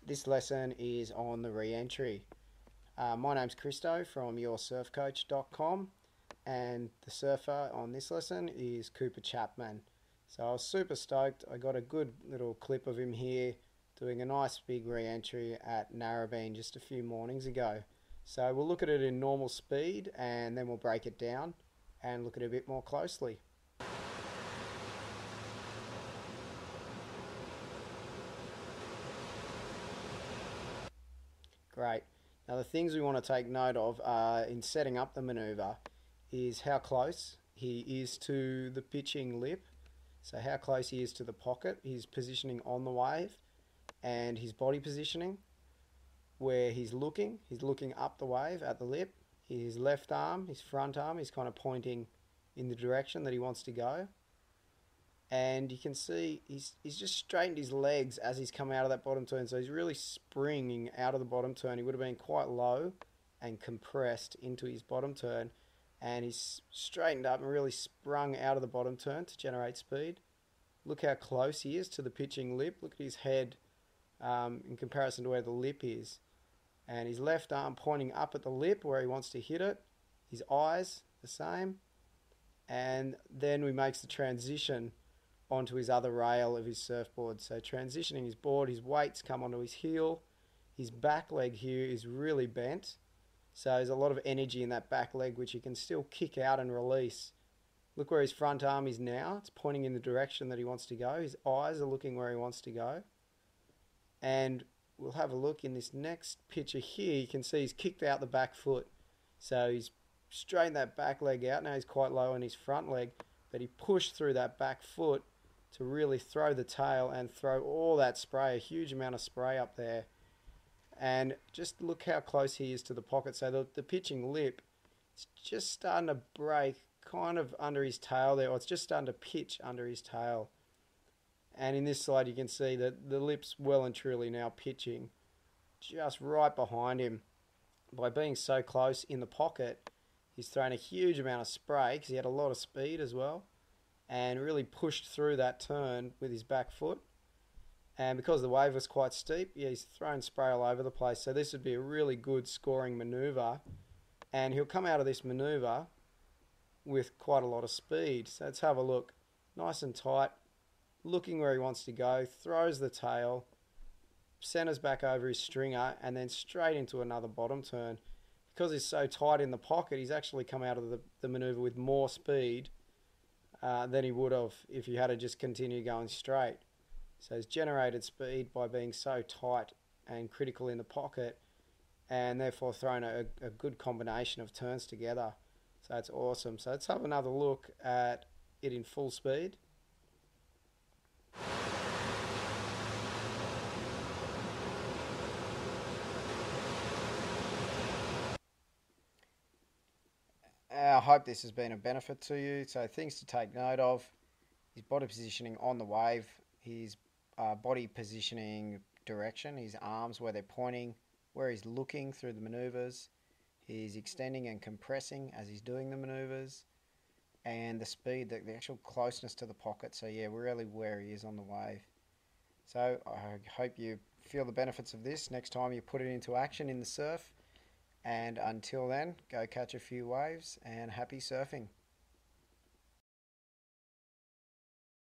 This lesson is on the re-entry. My name's Christo from yoursurfcoach.com, and the surfer on this lesson is Cooper Chapman. So I was super stoked. I got a good little clip of him here doing a nice big re-entry at Narrabeen just a few mornings ago. So we'll look at it in normal speed and then we'll break it down and look at it a bit more closely. Great. Now the things we want to take note of in setting up the manoeuvre is how close he is to the pitching lip. So how close he is to the pocket, his positioning on the wave, and his body positioning. Where he's looking up the wave at the lip. His left arm, his front arm, is kind of pointing in the direction that he wants to go. And you can see he's just straightened his legs as he's come out of that bottom turn, so he's really springing out of the bottom turn. He would have been quite low and compressed into his bottom turn, and he's straightened up and really sprung out of the bottom turn to generate speed. Look how close he is to the pitching lip. Look at his head in comparison to where the lip is, and his left arm pointing up at the lip where he wants to hit it. His eyes the same, and then we makes the transition onto his other rail of his surfboard. So transitioning his board, his weights come onto his heel. His back leg here is really bent, so there's a lot of energy in that back leg which he can still kick out and release. Look where his front arm is now. It's pointing in the direction that he wants to go. His eyes are looking where he wants to go. And we'll have a look in this next picture here. You can see he's kicked out the back foot, so he's straightened that back leg out. Now he's quite low on his front leg, but he pushed through that back foot to really throw the tail and throw all that spray, a huge amount of spray up there. And just look how close he is to the pocket. So the pitching lip, it's just starting to break kind of under his tail there, or it's just starting to pitch under his tail. And in this slide you can see that the lip's well and truly now pitching just right behind him. By being so close in the pocket, he's thrown a huge amount of spray because he had a lot of speed as well, and really pushed through that turn with his back foot. And because the wave was quite steep, yeah, he's thrown spray all over the place. So this would be a really good scoring manoeuvre, and he'll come out of this manoeuvre with quite a lot of speed. So let's have a look. Nice and tight, looking where he wants to go, throws the tail, centers back over his stringer, and then straight into another bottom turn. Because he's so tight in the pocket, he's actually come out of the manoeuvre with more speed than he would have if he had to just continue going straight. So he's generated speed by being so tight and critical in the pocket, and therefore thrown a good combination of turns together. So it's awesome. So let's have another look at it in full speed. I hope this has been a benefit to you. So things to take note of: his body positioning on the wave, his body positioning direction, his arms where they're pointing, where he's looking through the manoeuvres, he's extending and compressing as he's doing the manoeuvres, and the speed, the actual closeness to the pocket. So yeah, really where he is on the wave. So I hope you feel the benefits of this next time you put it into action in the surf. And until then, go catch a few waves and happy surfing.